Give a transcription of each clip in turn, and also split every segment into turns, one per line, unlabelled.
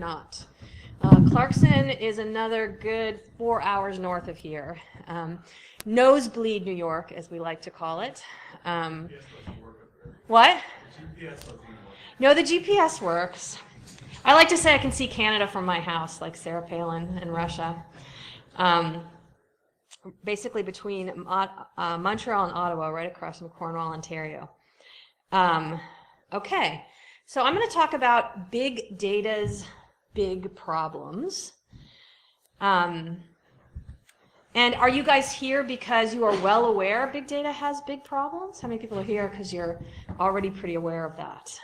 not. Clarkson is another good 4 hours north of here. Nosebleed, New York, as we like to call it. What? No, the GPS works. I like to say I can see Canada from my house, like Sarah Palin in Russia. Basically between Montreal and Ottawa, right across from Cornwall, Ontario. Okay, so I'm going to talk about big data's big problems. And are you guys here because you are well aware big data has big problems? How many people are here because you're already pretty aware of that?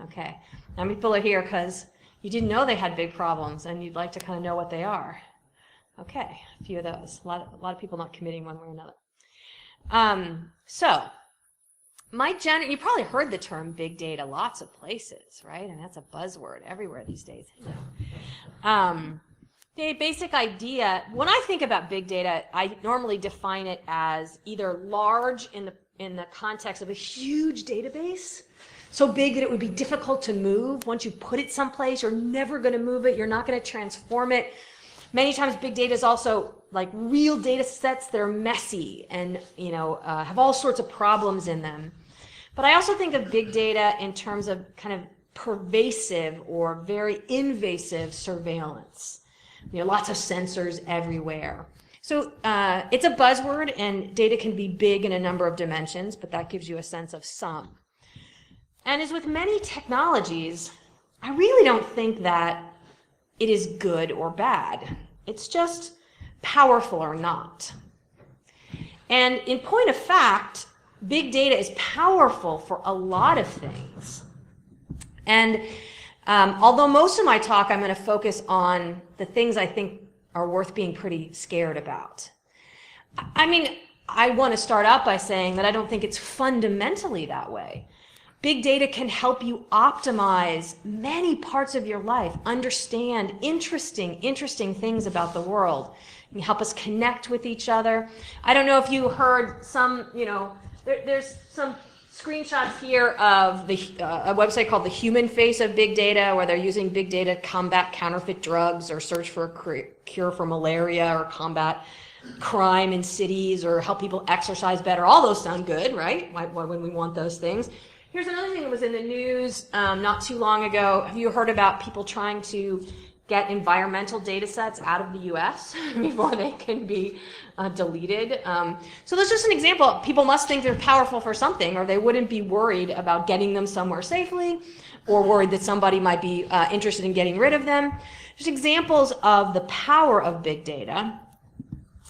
Okay. How many people are here because you didn't know they had big problems and you'd like to kind of know what they are? Okay, a few of those. A lot of people not committing one way or another. You probably heard the term big data lots of places, right? And that's a buzzword everywhere these days. The basic idea, when I think about big data, I normally define it as either large in the context of a huge database, so big that it would be difficult to move. Once you put it someplace, you're never going to move it, you're not going to transform it. Many times big data is also like real data sets that are messy and have all sorts of problems in them. But I also think of big data in terms of kind of pervasive or very invasive surveillance. Lots of sensors everywhere. So it's a buzzword, and data can be big in a number of dimensions, but that gives you a sense of some. And as with many technologies, I really don't think that it is good or bad. It's just powerful or not. And in point of fact, big data is powerful for a lot of things. And although most of my talk I'm going to focus on the things I think are worth being pretty scared about. I mean, I want to start out by saying that I don't think it's fundamentally that way. Big data can help you optimize many parts of your life, understand interesting things about the world, and help us connect with each other. I don't know if you heard some, there's some screenshots here of a website called The Human Face of Big Data, where they're using big data to combat counterfeit drugs or search for a cure for malaria or combat crime in cities or help people exercise better. All those sound good, right? Why wouldn't we want those things? Here's another thing that was in the news not too long ago. Have you heard about people trying to get environmental data sets out of the US before they can be deleted? So that's just an example. People must think they're powerful for something, or they wouldn't be worried about getting them somewhere safely, or worried that somebody might be interested in getting rid of them. Just examples of the power of big data.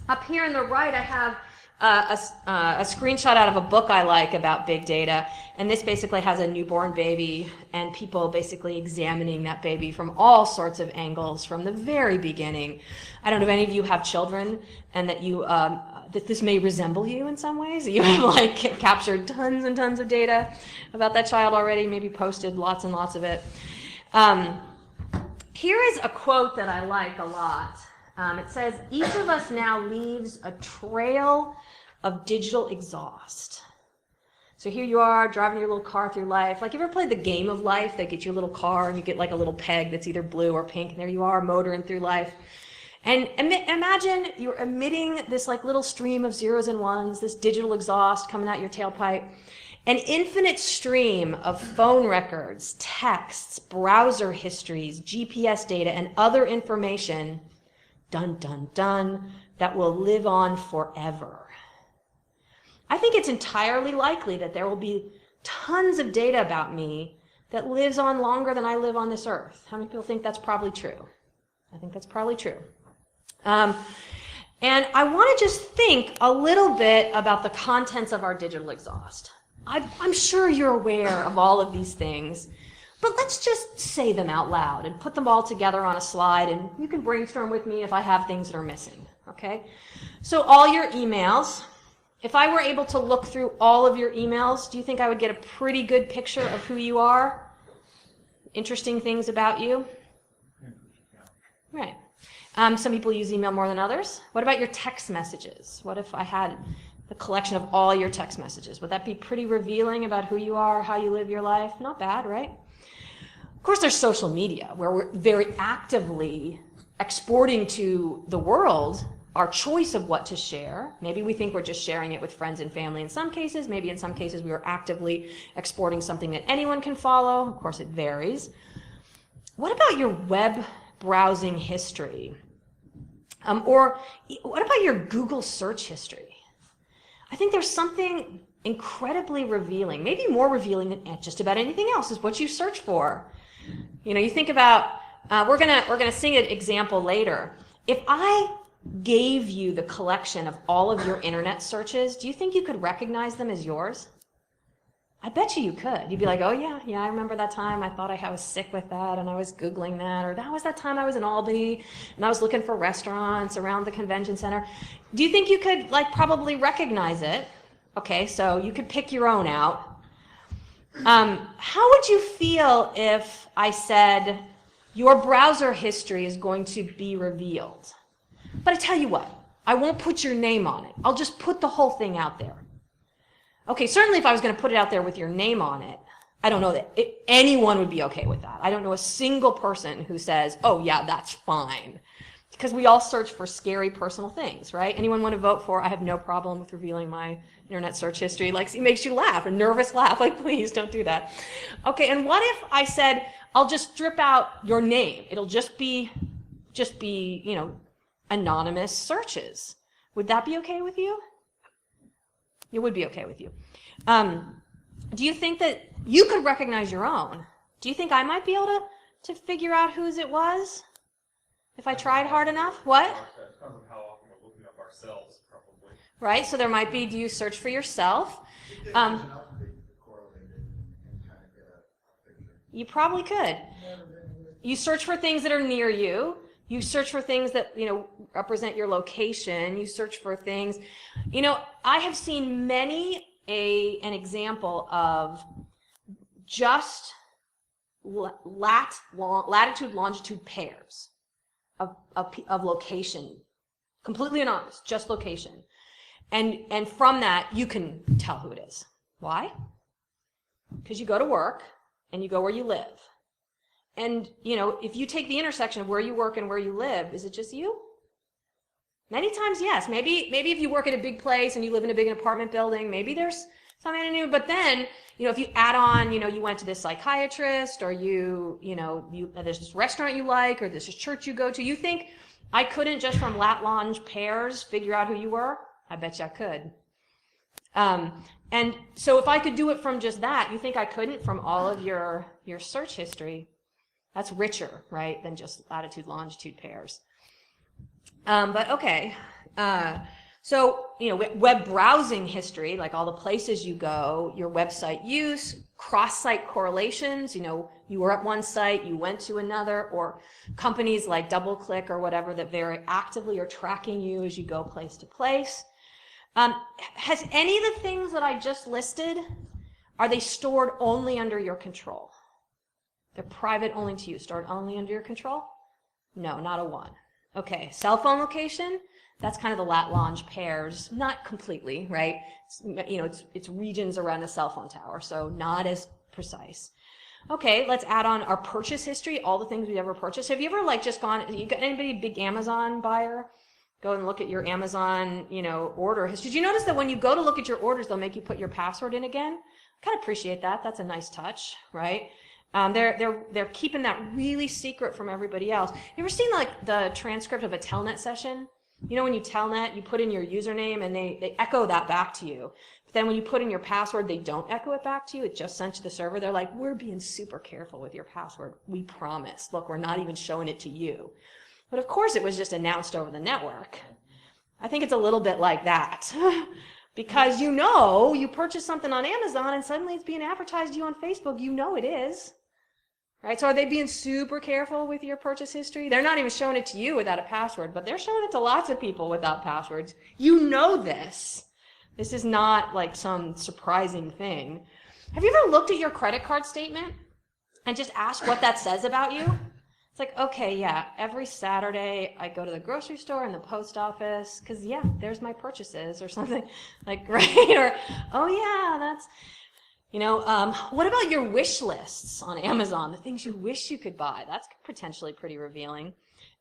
Up here on the right, I have a screenshot out of a book I like about big data, and this basically has a newborn baby and people basically examining that baby from all sorts of angles from the very beginning. I don't know if any of you have children and that you that this may resemble you in some ways. You have like captured tons and tons of data about that child already, maybe posted lots and lots of it. Here is a quote that I like a lot. It says, each of us now leaves a trail of digital exhaust. So here you are driving your little car through life. Like, you ever played the game of life? They get you a little car and you get like a little peg that's either blue or pink, and there you are motoring through life. And imagine you're emitting this like little stream of zeros and ones, this digital exhaust coming out your tailpipe. An infinite stream of phone records, texts, browser histories, GPS data, and other information, dun, dun, dun, that will live on forever. I think it's entirely likely that there will be tons of data about me that lives on longer than I live on this earth. How many people think that's probably true? I think that's probably true. And I want to just think a little bit about the contents of our digital exhaust. I'm sure you're aware of all of these things, but let's just say them out loud and put them all together on a slide, and you can brainstorm with me if I have things that are missing, okay? So all your emails, if I were able to look through all of your emails, do you think I would get a pretty good picture of who you are? Interesting things about you? Right. Some people use email more than others. What about your text messages? What if I had the collection of all your text messages? Would that be pretty revealing about who you are, how you live your life? Not bad, right? Of course, there's social media, where we're very actively exporting to the world our choice of what to share. Maybe we think we're just sharing it with friends and family in some cases. Maybe in some cases we are actively exporting something that anyone can follow. Of course, it varies. What about your web browsing history? Or what about your Google search history? I think there's something incredibly revealing, maybe more revealing than just about anything else, is what you search for. You know, you think about, we're gonna sing an example later. If I gave you the collection of all of your internet searches, do you think you could recognize them as yours? I bet you could. You'd be like, oh yeah, I remember that time I thought I was sick with that and I was Googling that, or that was that time I was in Albany and I was looking for restaurants around the convention center. Do you think you could like probably recognize it? Okay, so you could pick your own out. How would you feel if I said your browser history is going to be revealed? But I tell you what, I won't put your name on it. I'll just put the whole thing out there. Okay, certainly if I was going to put it out there with your name on it, I don't know that anyone would be okay with that. I don't know a single person who says, oh yeah, that's fine. Because we all search for scary personal things, right? Anyone want to vote for, I have no problem with revealing my internet search history? Like, it makes you laugh, a nervous laugh, like please don't do that. Okay, and what if I said, I'll just strip out your name. It'll just be, you know, anonymous searches. Would that be okay with you? It would be okay with you. Do you think that you could recognize your own? Do you think I might be able to figure out whose it was if I tried hard enough? What?
Depends on how often we're looking up ourselves, probably.
Right, so there might be, do you search for yourself? You probably could. You search for things that are near you. You search for things that, you know, represent your location. You search for things, you know, I have seen many an example of just latitude, longitude pairs of location, completely anonymous, just location. And from that, you can tell who it is. Why? Because you go to work and you go where you live. And, you know, if you take the intersection of where you work and where you live, is it just you? Many times, yes. Maybe if you work at a big place and you live in a big apartment building, maybe there's something new. But then, you know, if you add on, you know, you went to this psychiatrist, or there's this restaurant you like, or there's this church you go to, you think I couldn't just from lat longe pairs figure out who you were? I bet you I could. And so if I could do it from just that, you think I couldn't from all of your search history? That's richer, right, than just latitude, longitude pairs. But okay, so, you know, web browsing history, like all the places you go, your website use, cross-site correlations, you know, you were at one site, you went to another, or companies like DoubleClick or whatever that very actively are tracking you as you go place to place. Has any of the things that I just listed, are they stored only under your control? They're private only to you, stored only under your control? No, not a one. Okay, cell phone location, that's kind of the lat longe pairs, not completely, right? You know, it's regions around a cell phone tower, so not as precise. Okay, let's add on our purchase history, all the things we've ever purchased. Have you ever like just gone, you got anybody big Amazon buyer? Go and look at your Amazon, you know, order history. Did you notice that when you go to look at your orders, they'll make you put your password in again? I kind of appreciate that. That's a nice touch, right? They're keeping that really secret from everybody else. You ever seen like the transcript of a telnet session? You know, when you telnet, you put in your username and they echo that back to you. But then when you put in your password, they don't echo it back to you. It just sent to the server. They're like, we're being super careful with your password. We promise. Look, we're not even showing it to you. But of course, it was just announced over the network. I think it's a little bit like that. Because you know, you purchase something on Amazon and suddenly it's being advertised to you on Facebook. You know it is. Right? So are they being super careful with your purchase history? They're not even showing it to you without a password, but they're showing it to lots of people without passwords. You know this. This is not like some surprising thing. Have you ever looked at your credit card statement and just asked what that says about you? It's like, okay, yeah, every Saturday I go to the grocery store and the post office because, yeah, there's my purchases or something like, right? Or, oh, yeah, that's... You know, what about your wish lists on Amazon, the things you wish you could buy? That's potentially pretty revealing.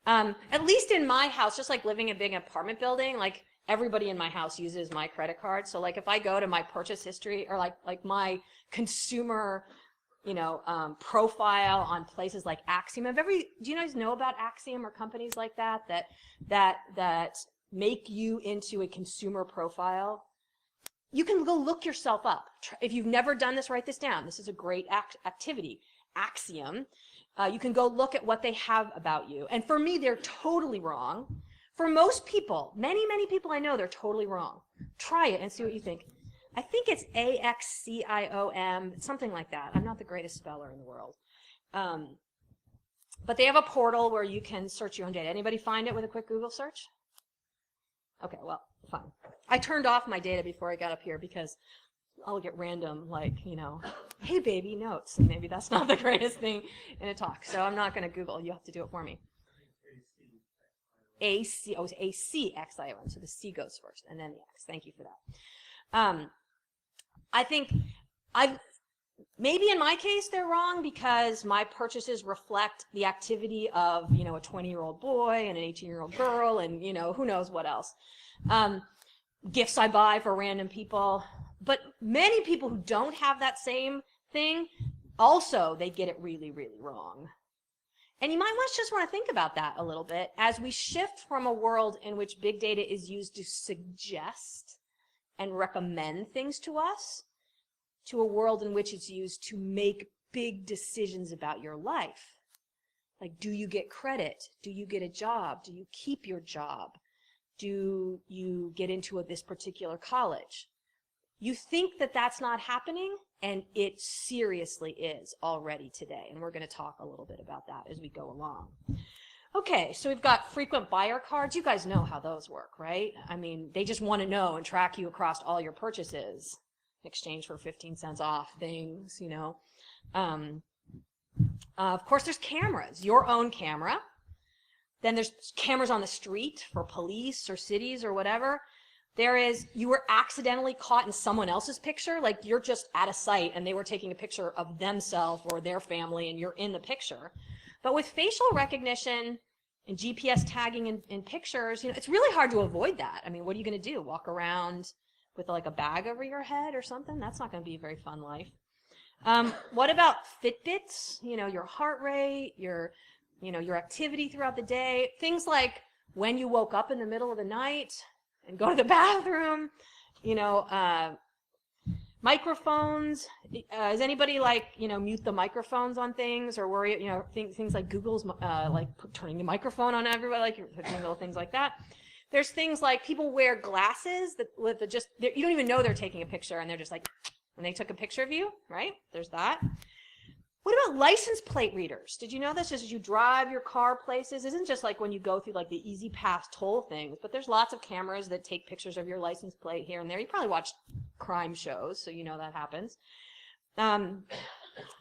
At least in my house, just like living in a big apartment building, like everybody in my house uses my credit card. So like if I go to my purchase history or like my consumer, you know, profile on places like Axiom. Do you guys know about Axiom or companies like that that make you into a consumer profile? You can go look yourself up. If you've never done this, write this down. This is a great activity. Axiom. You can go look at what they have about you. And for me, they're totally wrong. For most people, many, many people I know, they're totally wrong. Try it and see what you think. I think it's AXIOM, something like that. I'm not the greatest speller in the world. But they have a portal where you can search your own data. Anybody find it with a quick Google search? Okay, well, fine. I turned off my data before I got up here because I'll get random, like, you know, hey baby, notes. And maybe that's not the greatest thing in a talk. So I'm not going to Google. You have to do it for me. ACXION. So the C goes first and then the X. Thank you for that. I think maybe in my case they're wrong because my purchases reflect the activity of, you know, a 20-year-old boy and an 18-year-old girl and, you know, who knows what else. Gifts I buy for random people. But many people who don't have that same thing, also they get it really, really wrong. And you might just want to think about that a little bit as we shift from a world in which big data is used to suggest and recommend things to us to a world in which it's used to make big decisions about your life. Like, do you get credit? Do you get a job? Do you keep your job? Do you get into this particular college? You think that that's not happening, and it seriously is already today. And we're going to talk a little bit about that as we go along. Okay, so we've got frequent buyer cards. You guys know how those work, right? I mean, they just want to know and track you across all your purchases in exchange for 15 cents off things, you know. Of course, there's cameras, your own camera. Then there's cameras on the street for police or cities or whatever. You were accidentally caught in someone else's picture, like you're just at a site and they were taking a picture of themselves or their family and you're in the picture. But with facial recognition and GPS tagging in pictures, you know, it's really hard to avoid that. I mean, what are you going to do? Walk around with like a bag over your head or something? That's not going to be a very fun life. What about Fitbits? You know, your heart rate, your activity throughout the day, things like when you woke up in the middle of the night and go to the bathroom, you know, microphones. Does anybody mute the microphones on things or worry, you know, things like Google's turning the microphone on everybody, like you're doing little things like that. There's things like people wear glasses that you don't even know they're taking a picture and they're just like, and they took a picture of you, right? There's that. What about license plate readers? Did you know this? Just as you drive your car places, it isn't just like when you go through like the Easy Pass toll things, but there's lots of cameras that take pictures of your license plate here and there. You probably watch crime shows, so you know that happens.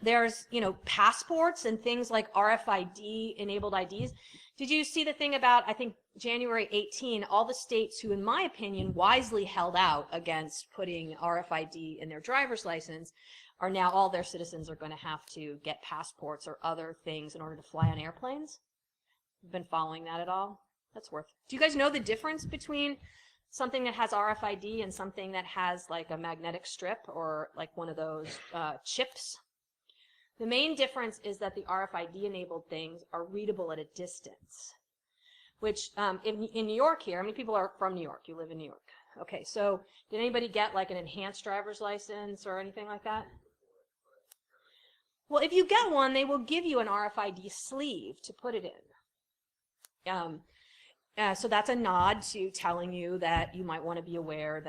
There's, you know, passports and things like RFID enabled IDs. Did you see the thing about, I think, January 18, all the states who, in my opinion, wisely held out against putting RFID in their driver's license are now all their citizens are going to have to get passports or other things in order to fly on airplanes? You've been following that at all? That's worth. Do you guys know the difference between something that has RFID and something that has like a magnetic strip or like one of those chips? The main difference is that the RFID enabled things are readable at a distance, which in New York here, how many people are from New York? You live in New York. Okay, so did anybody get like an enhanced driver's license or anything like that? Well, if you get one, they will give you an RFID sleeve to put it in. So that's a nod to telling you that you might want to be aware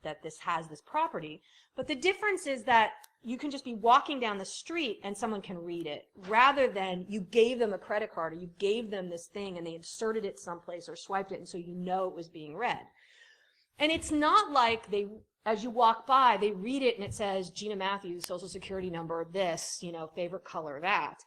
that this has this property. But the difference is that you can just be walking down the street and someone can read it, rather than you gave them a credit card or you gave them this thing and they inserted it someplace or swiped it and so you know it was being read. And it's not like as you walk by, they read it and it says Jeanna Matthews, social security number, this, you know, favorite color, that.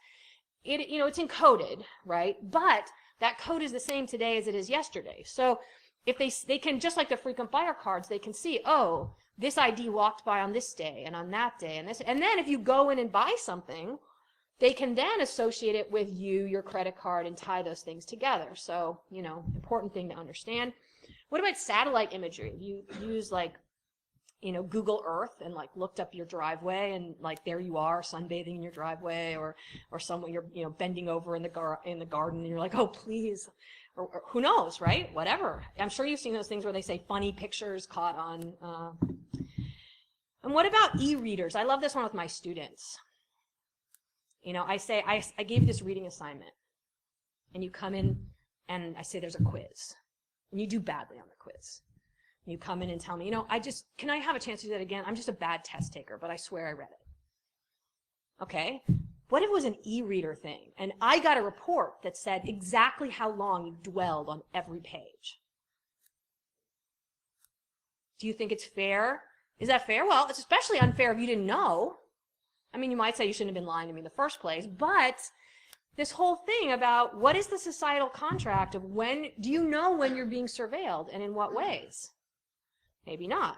You know, it's encoded, right? But that code is the same today as it is yesterday. So if they can, just like the frequent buyer cards, they can see, oh, this ID walked by on this day and on that day and this, and then if you go in and buy something, they can then associate it with you, your credit card, and tie those things together. So, you know, important thing to understand. What about satellite imagery? You use like, you know, Google Earth and like looked up your driveway and like there you are sunbathing in your driveway, or somewhere you're, you know, bending over in the garden and you're like, oh please, or who knows, right? Whatever. I'm sure you've seen those things where they say funny pictures caught on. And what about e-readers? I love this one with my students. You know, I say, I gave you this reading assignment, and you come in, and I say there's a quiz, and you do badly on the quiz. And you come in and tell me, you know, can I have a chance to do that again? I'm just a bad test taker, but I swear I read it. Okay, what if it was an e-reader thing, and I got a report that said exactly how long you dwelled on every page? Do you think it's fair? Is that fair? Well, it's especially unfair if you didn't know. I mean, you might say you shouldn't have been lying to me in the first place, but this whole thing about what is the societal contract of when, do you know when you're being surveilled and in what ways? Maybe not.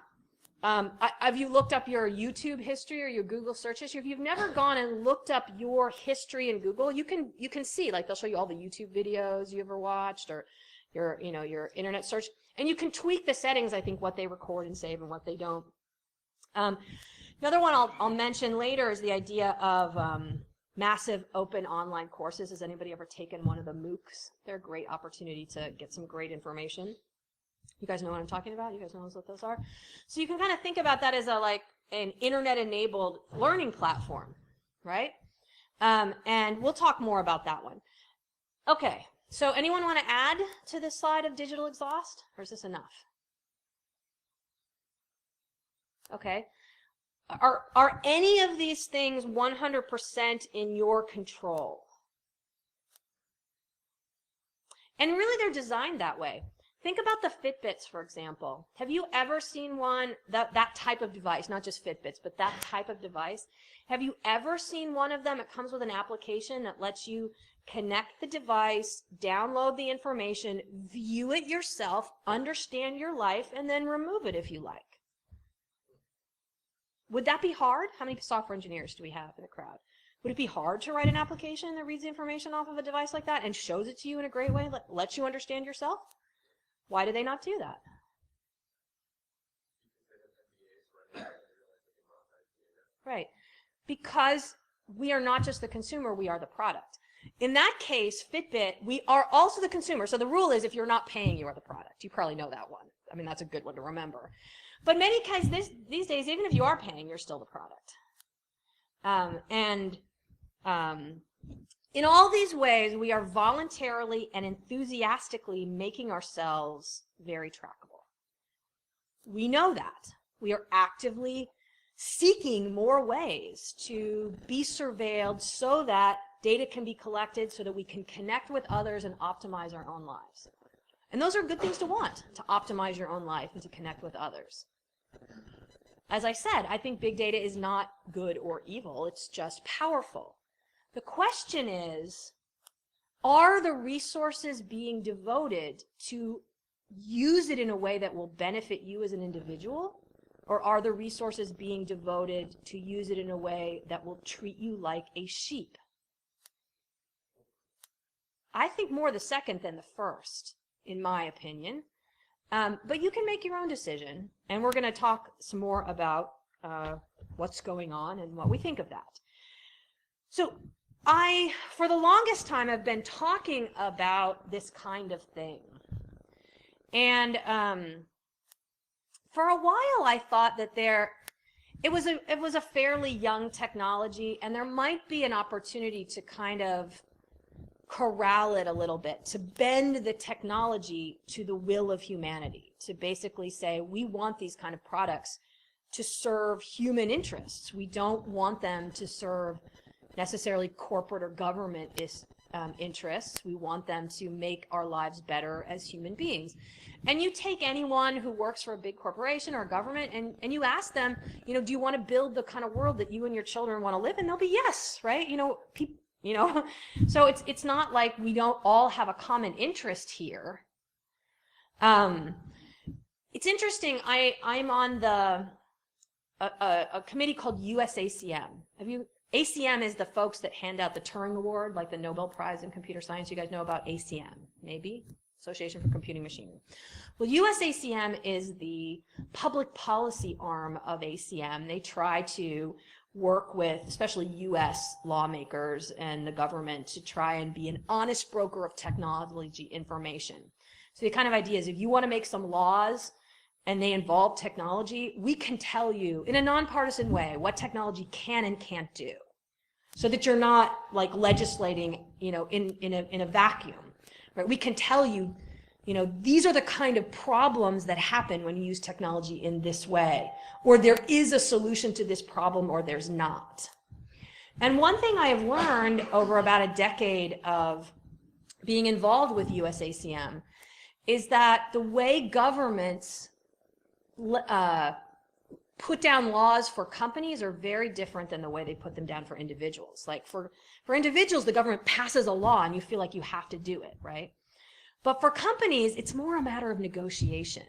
Have you looked up your YouTube history or your Google search history? If you've never gone and looked up your history in Google, you can see, like they'll show you all the YouTube videos you ever watched, or your, you know, your internet search, and you can tweak the settings, I think, what they record and save and what they don't. Another one I'll mention later is the idea of massive open online courses. Has anybody ever taken one of the MOOCs? They're a great opportunity to get some great information. You guys know what I'm talking about? You guys know what those are? So you can kind of think about that as an internet-enabled learning platform, right? And we'll talk more about that one. Okay, so anyone want to add to this slide of digital exhaust, or is this enough? Okay. Are any of these things 100% in your control? And really, they're designed that way. Think about the Fitbits, for example. Have you ever seen one, that type of device, not just Fitbits, but that type of device? Have you ever seen one of them? It comes with an application that lets you connect the device, download the information, view it yourself, understand your life, and then remove it if you like. Would that be hard? How many software engineers do we have in the crowd? Would it be hard to write an application that reads the information off of a device like that and shows it to you in a great way, lets you understand yourself? Why do they not do that? Right. Because we are not just the consumer, we are the product. In that case, Fitbit, we are also the consumer. So the rule is if you're not paying, you are the product. You probably know that one. I mean, that's a good one to remember. But many cases, these days, even if you are paying, you're still the product. In all these ways, we are voluntarily and enthusiastically making ourselves very trackable. We know that. We are actively seeking more ways to be surveilled so that data can be collected so that we can connect with others and optimize our own lives. And those are good things to want, to optimize your own life and to connect with others. As I said, I think big data is not good or evil, it's just powerful. The question is, are the resources being devoted to use it in a way that will benefit you as an individual, or are the resources being devoted to use it in a way that will treat you like a sheep? I think more the second than the first, in my opinion. But you can make your own decision, and we're going to talk some more about what's going on and what we think of that. So I, for the longest time, have been talking about this kind of thing. And for a while, I thought that it was a fairly young technology, and there might be an opportunity to kind of corral it a little bit, to bend the technology to the will of humanity, to basically say, we want these kind of products to serve human interests. We don't want them to serve necessarily corporate or government interests. We want them to make our lives better as human beings. And you take anyone who works for a big corporation or a government and you ask them, you know, do you want to build the kind of world that you and your children want to live in? They'll be yes, right? So it's not like we don't all have a common interest here. It's interesting. I'm on the a committee called USACM. ACM is the folks that hand out the Turing Award, like the Nobel Prize in Computer Science. You guys know about ACM, maybe? Association for Computing Machinery. Well, USACM is the public policy arm of ACM. They try to work with, especially US lawmakers and the government, to try and be an honest broker of technology information. So the kind of idea is if you want to make some laws and they involve technology, we can tell you in a nonpartisan way what technology can and can't do, so that you're not like legislating, in a vacuum, right? We can tell you, these are the kind of problems that happen when you use technology in this way, or there is a solution to this problem, or there's not. And one thing I have learned over about a decade of being involved with USACM is that the way governments put down laws for companies are very different than the way they put them down for individuals. Like for individuals, the government passes a law and you feel like you have to do it, right? But for companies, it's more a matter of negotiation.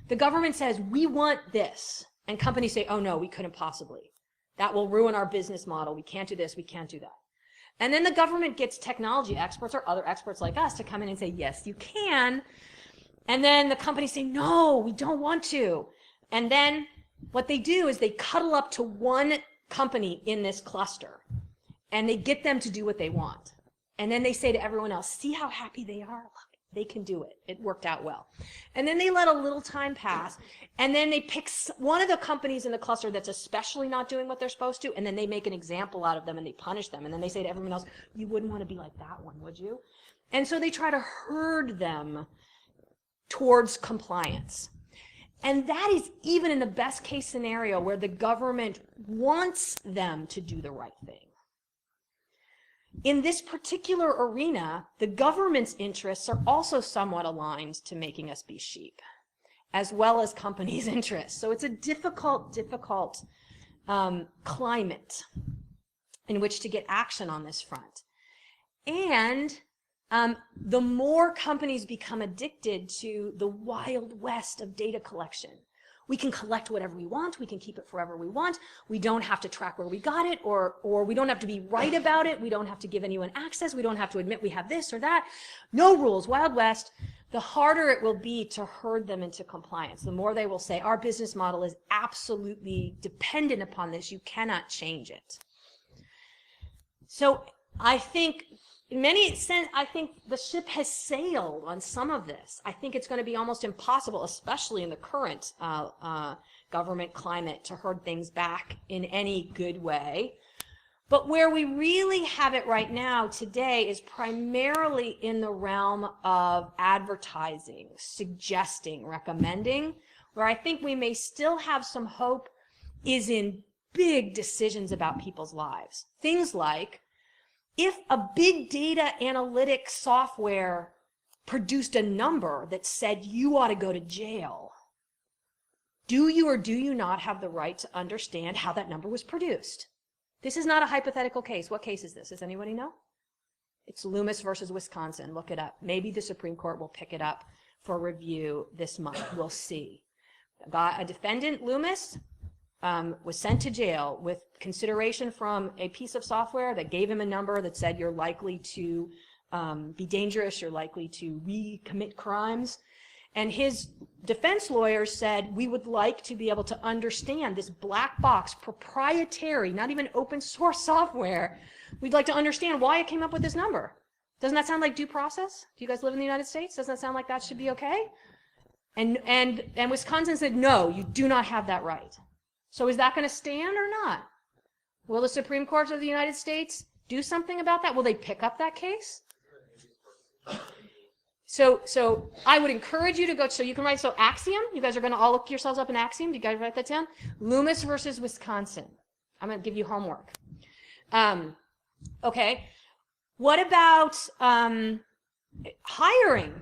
The government says, we want this. And companies say, oh no, we couldn't possibly. That will ruin our business model. We can't do this, we can't do that. And then the government gets technology experts or other experts like us to come in and say, yes, you can. And then the companies say, no, we don't want to. And then what they do is they cuddle up to one company in this cluster and they get them to do what they want. And then they say to everyone else, see how happy they are? Look, they can do it. It worked out well. And then they let a little time pass, and then they pick one of the companies in the cluster that's especially not doing what they're supposed to, and then they make an example out of them and they punish them. And then they say to everyone else, you wouldn't want to be like that one, would you? And so they try to herd them towards compliance. And that is even in the best case scenario where the government wants them to do the right thing. In this particular arena, the government's interests are also somewhat aligned to making us be sheep, as well as companies' interests. So it's a difficult climate in which to get action on this front. And the more companies become addicted to the wild west of data collection. We can collect whatever we want, we can keep it forever we want, we don't have to track where we got it, or we don't have to be right about it, we don't have to give anyone access, we don't have to admit we have this or that. No rules, Wild West. The harder it will be to herd them into compliance. The more they will say, our business model is absolutely dependent upon this, you cannot change it. So I think in many sense, I think the ship has sailed on some of this. I think it's going to be almost impossible, especially in the current government climate, to herd things back in any good way. But where we really have it right now today is primarily in the realm of advertising, suggesting, recommending. Where I think we may still have some hope is in big decisions about people's lives. Things like, if a big data analytic software produced a number that said you ought to go to jail, do you or do you not have the right to understand how that number was produced? This is not a hypothetical case. What case is this? Does anybody know? It's Loomis versus Wisconsin. Look it up. Maybe the Supreme Court will pick it up for review this month. We'll see. A defendant, Loomis, was sent to jail with consideration from a piece of software that gave him a number that said you're likely to be dangerous, you're likely to recommit crimes. And his defense lawyers said, we would like to be able to understand this black box, proprietary, not even open source software. We'd like to understand why it came up with this number. Doesn't that sound like due process? Do you guys live in the United States? Doesn't that sound like that should be okay? And Wisconsin said, no, you do not have that right. So is that going to stand or not? Will the Supreme Court of the United States do something about that? Will they pick up that case? So I would encourage you to go, so you can write, so Axiom, you guys are going to all look yourselves up in Axiom. Do you guys write that down? Loomis versus Wisconsin. I'm going to give you homework. Okay. What about hiring?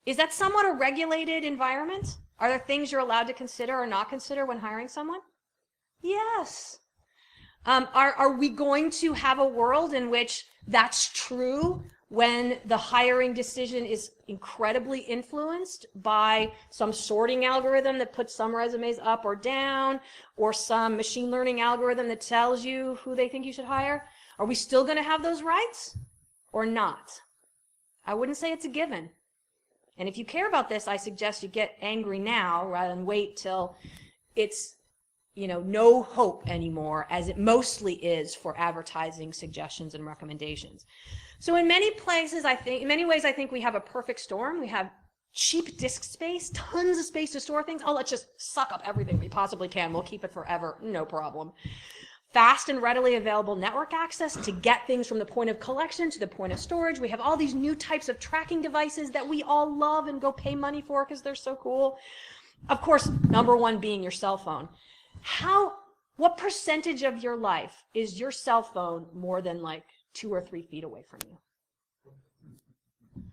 Is that somewhat a regulated environment? Are there things you're allowed to consider or not consider when hiring someone? Yes. Are we going to have a world in which that's true, when the hiring decision is incredibly influenced by some sorting algorithm that puts some resumes up or down, or some machine learning algorithm that tells you who they think you should hire? Are we still going to have those rights or not? I wouldn't say it's a given. And if you care about this, I suggest you get angry now rather than wait till it's, no hope anymore, as it mostly is for advertising suggestions and recommendations. So in many places, in many ways, I think we have a perfect storm. We have cheap disk space, tons of space to store things. Oh, let's just suck up everything we possibly can. We'll keep it forever, no problem. Fast and readily available network access to get things from the point of collection to the point of storage. We have all these new types of tracking devices that we all love and go pay money for because they're so cool. Of course, number one being your cell phone. What percentage of your life is your cell phone more than like 2 or 3 feet away from you?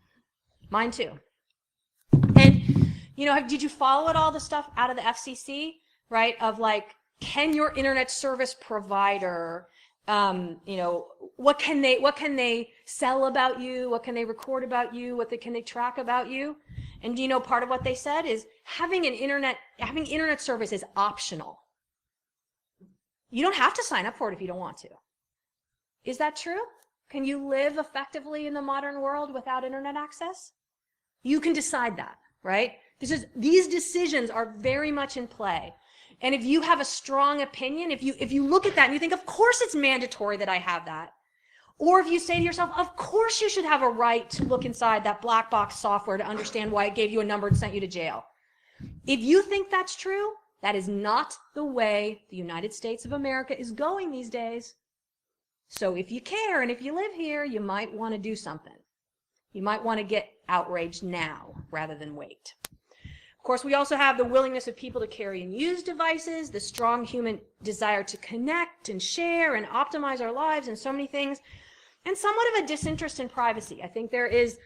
Mine too. And, did you follow all the stuff out of the FCC, right? Of like, can your internet service provider, what can they sell about you? What can they record about you? Can they track about you? And part of what they said is having internet service is optional. You don't have to sign up for it if you don't want to. Is that true? Can you live effectively in the modern world without internet access? You can decide that, right? These decisions are very much in play. And if you have a strong opinion, if you look at that and you think, of course it's mandatory that I have that, or if you say to yourself, of course you should have a right to look inside that black box software to understand why it gave you a number and sent you to jail. If you think that's true, that is not the way the United States of America is going these days. So if you care and if you live here, you might want to do something. You might want to get outraged now rather than wait. Of course, we also have the willingness of people to carry and use devices, the strong human desire to connect and share and optimize our lives and so many things, and somewhat of a disinterest in privacy. I think there is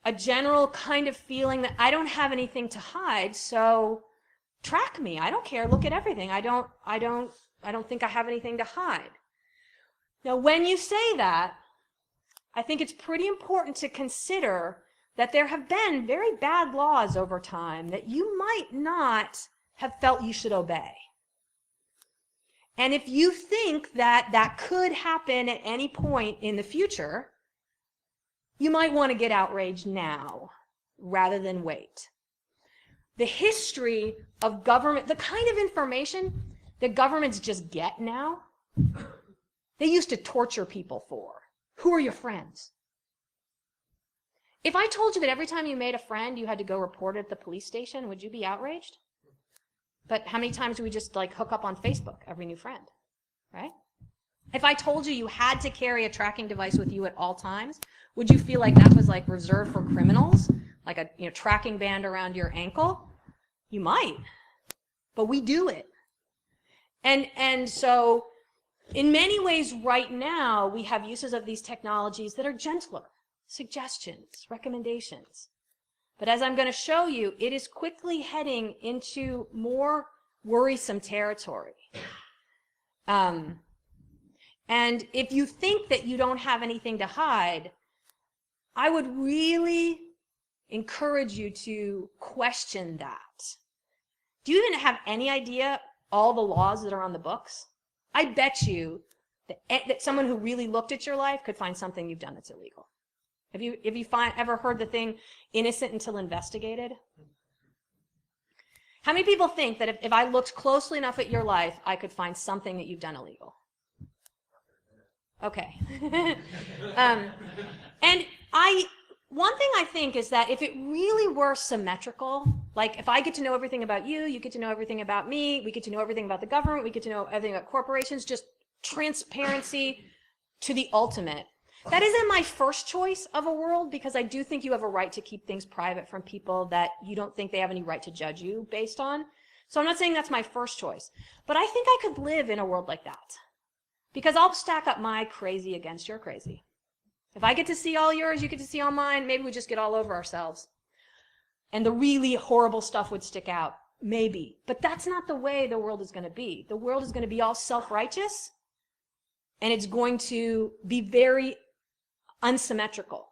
a general kind of feeling that I don't have anything to hide, so track me. I don't care. Look at everything. I don't think I have anything to hide. Now, when you say that, I think it's pretty important to consider that there have been very bad laws over time that you might not have felt you should obey. And if you think that that could happen at any point in the future, you might want to get outraged now rather than wait. The history of government, the kind of information that governments just get now, they used to torture people for. Who are your friends? If I told you that every time you made a friend, you had to go report it at the police station, would you be outraged? But how many times do we just like hook up on Facebook, every new friend, right? If I told you you had to carry a tracking device with you at all times, would you feel like that was like reserved for criminals? Like a tracking band around your ankle? You might, but we do it. And so in many ways right now, we have uses of these technologies that are gentler, suggestions, recommendations. But as I'm going to show you, it is quickly heading into more worrisome territory. And if you think that you don't have anything to hide, I would really encourage you to question that. Do you even have any idea all the laws that are on the books? I bet you that someone who really looked at your life could find something you've done that's illegal. Have you ever heard the thing innocent until investigated? How many people think that if I looked closely enough at your life, I could find something that you've done illegal? Okay. And one thing I think is that if it really were symmetrical, like if I get to know everything about you, you get to know everything about me, we get to know everything about the government, we get to know everything about corporations, just transparency to the ultimate. That isn't my first choice of a world, because I do think you have a right to keep things private from people that you don't think they have any right to judge you based on. So I'm not saying that's my first choice, but I think I could live in a world like that, because I'll stack up my crazy against your crazy. If I get to see all yours, you get to see all mine, maybe we just get all over ourselves. And the really horrible stuff would stick out. Maybe. But that's not the way the world is going to be. The world is going to be all self-righteous, and it's going to be very unsymmetrical.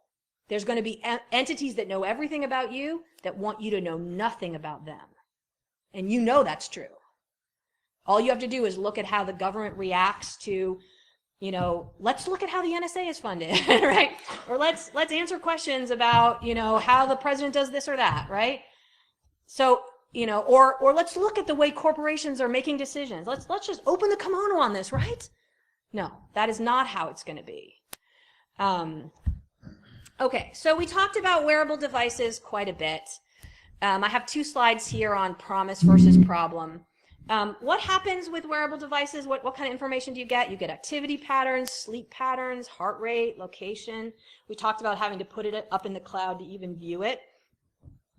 There's going to be entities that know everything about you that want you to know nothing about them. And you know that's true. All you have to do is look at how the government reacts to, you know, let's look at how the NSA is funded, right? Or let's answer questions about, you know, how the president does this or that, right? So, you know, or let's look at the way corporations are making decisions. Let's just open the kimono on this, right? No, that is not how it's going to be. Okay, so we talked about wearable devices quite a bit. I have 2 slides here on promise versus problem. What happens with wearable devices? What kind of information do you get? You get activity patterns, sleep patterns, heart rate, location. We talked about having to put it up in the cloud to even view it.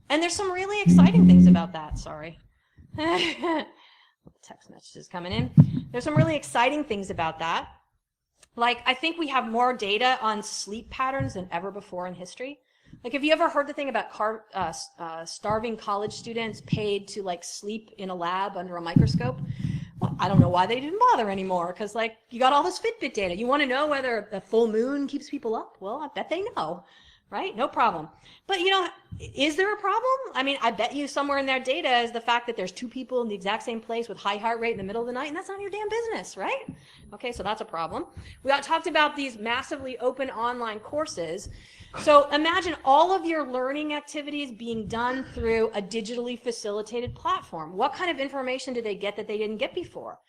And there's some really exciting things about that, sorry. Text messages coming in. There's some really exciting things about that. Like, I think we have more data on sleep patterns than ever before in history. Like, have you ever heard the thing about starving college students paid to, like, sleep in a lab under a microscope? Well, I don't know why they didn't bother anymore, because, like, you got all this Fitbit data. You want to know whether the full moon keeps people up? Well, I bet they know, right? No problem. But, you know, is there a problem? I mean, I bet you somewhere in their data is the fact that there's 2 people in the exact same place with high heart rate in the middle of the night, and that's none of your damn business, right? Okay, so that's a problem. We talked about these massively open online courses. So imagine all of your learning activities being done through a digitally facilitated platform. What kind of information did they get that they didn't get before?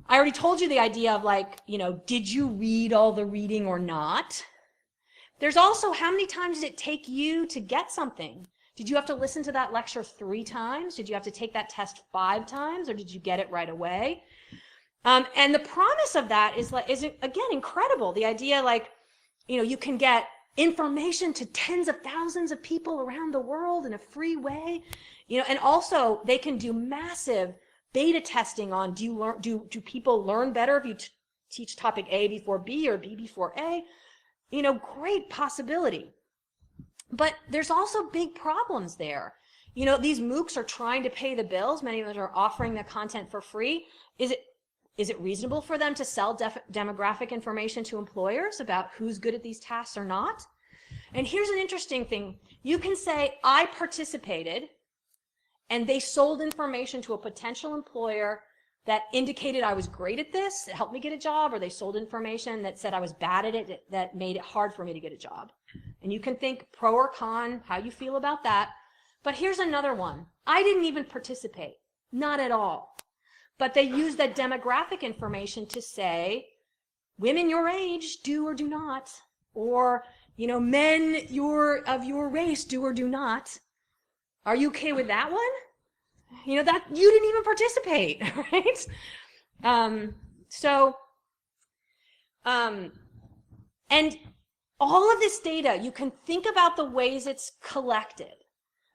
I already told you the idea of, like, you know, did you read all the reading or not? There's also, how many times did it take you to get something? Did you have to listen to that lecture 3 times? Did you have to take that test 5 times, or did you get it right away? And the promise of that is again incredible. The idea, like, you know, you can get information to tens of thousands of people around the world in a free way, you know, and also they can do massive beta testing on, do people learn better if you teach topic A before B or B before A? You know, great possibility. But there's also big problems there. You know, these MOOCs are trying to pay the bills. Many of them are offering the content for free. Is it reasonable for them to sell demographic information to employers about who's good at these tasks or not? And here's an interesting thing. You can say, I participated, and they sold information to a potential employer that indicated I was great at this, that helped me get a job, or they sold information that said I was bad at it, that made it hard for me to get a job. And you can think pro or con, how you feel about that. But here's another one. I didn't even participate, not at all. But they use that demographic information to say, women your age do or do not, or, you know, men of your race do or do not. Are you okay with that one? You know, that you didn't even participate, right? And all of this data, you can think about the ways it's collected.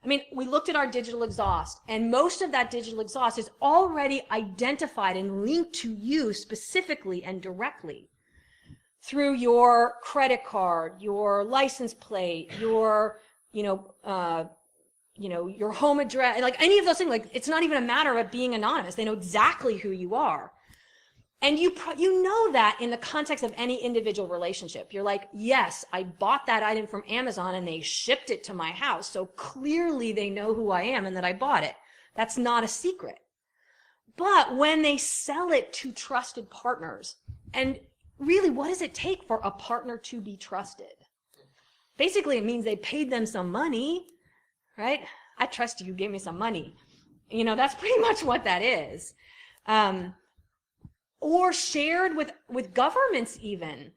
I mean, we looked at our digital exhaust, and most of that digital exhaust is already identified and linked to you specifically and directly through your credit card, your license plate, your, your home address, like any of those things. Like, it's not even a matter of it being anonymous. They know exactly who you are. And you know that in the context of any individual relationship. You're like, yes, I bought that item from Amazon and they shipped it to my house. So clearly they know who I am and that I bought it. That's not a secret. But when they sell it to trusted partners, and really, what does it take for a partner to be trusted? Basically, it means they paid them some money, right? I trust you, give me some money. You know, that's pretty much what that is. Or shared with governments even.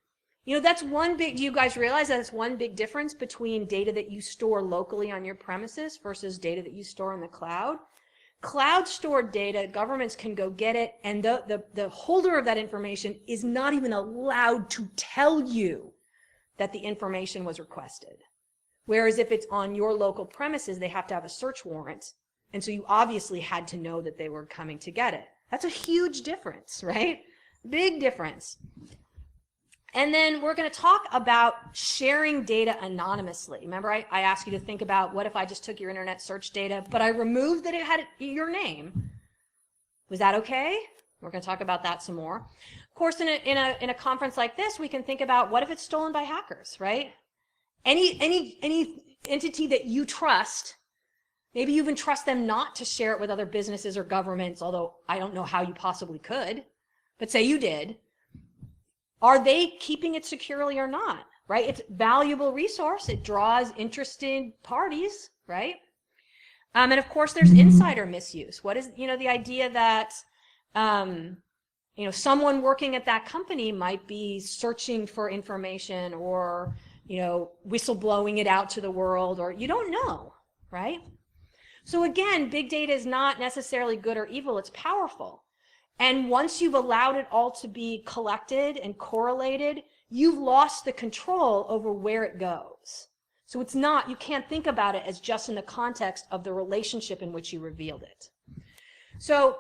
You know, that's one big, do you guys realize that's one big difference between data that you store locally on your premises versus data that you store in the cloud? Cloud stored data, governments can go get it, and the holder of that information is not even allowed to tell you that the information was requested. Whereas if it's on your local premises, they have to have a search warrant. And so you obviously had to know that they were coming to get it. That's a huge difference, right? Big difference. And then we're going to talk about sharing data anonymously. Remember, I asked you to think about, what if I just took your internet search data, but I removed that it had your name? Was that okay? We're going to talk about that some more. Of course, in a conference like this, we can think about, what if it's stolen by hackers, right? any entity that you trust, maybe you even trust them not to share it with other businesses or governments, although I don't know how you possibly could, but say you did, are they keeping it securely or not, right? It's a valuable resource. It draws interested parties, right? And of course, there's insider misuse. What is, the idea that, someone working at that company might be searching for information or, whistleblowing it out to the world, or you don't know, right? So again, big data is not necessarily good or evil. It's powerful. And once you've allowed it all to be collected and correlated, you've lost the control over where it goes. So it's not, you can't think about it as just in the context of the relationship in which you revealed it. So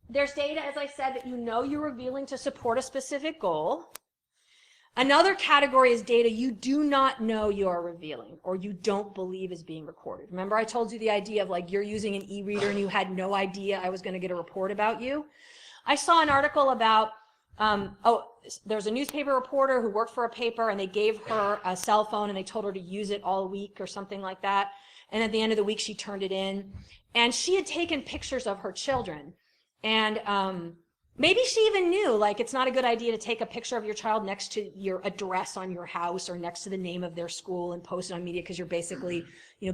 there's data, as I said, that you're revealing to support a specific goal. Another category is data you do not know you are revealing or you don't believe is being recorded. Remember I told you the idea of like you're using an e-reader and you had no idea I was going to get a report about you? I saw an article about, there's a newspaper reporter who worked for a paper and they gave her a cell phone and they told her to use it all week or something like that. And at the end of the week, she turned it in. And she had taken pictures of her children. And maybe she even knew, like, it's not a good idea to take a picture of your child next to your address on your house or next to the name of their school and post it on media because you're basically,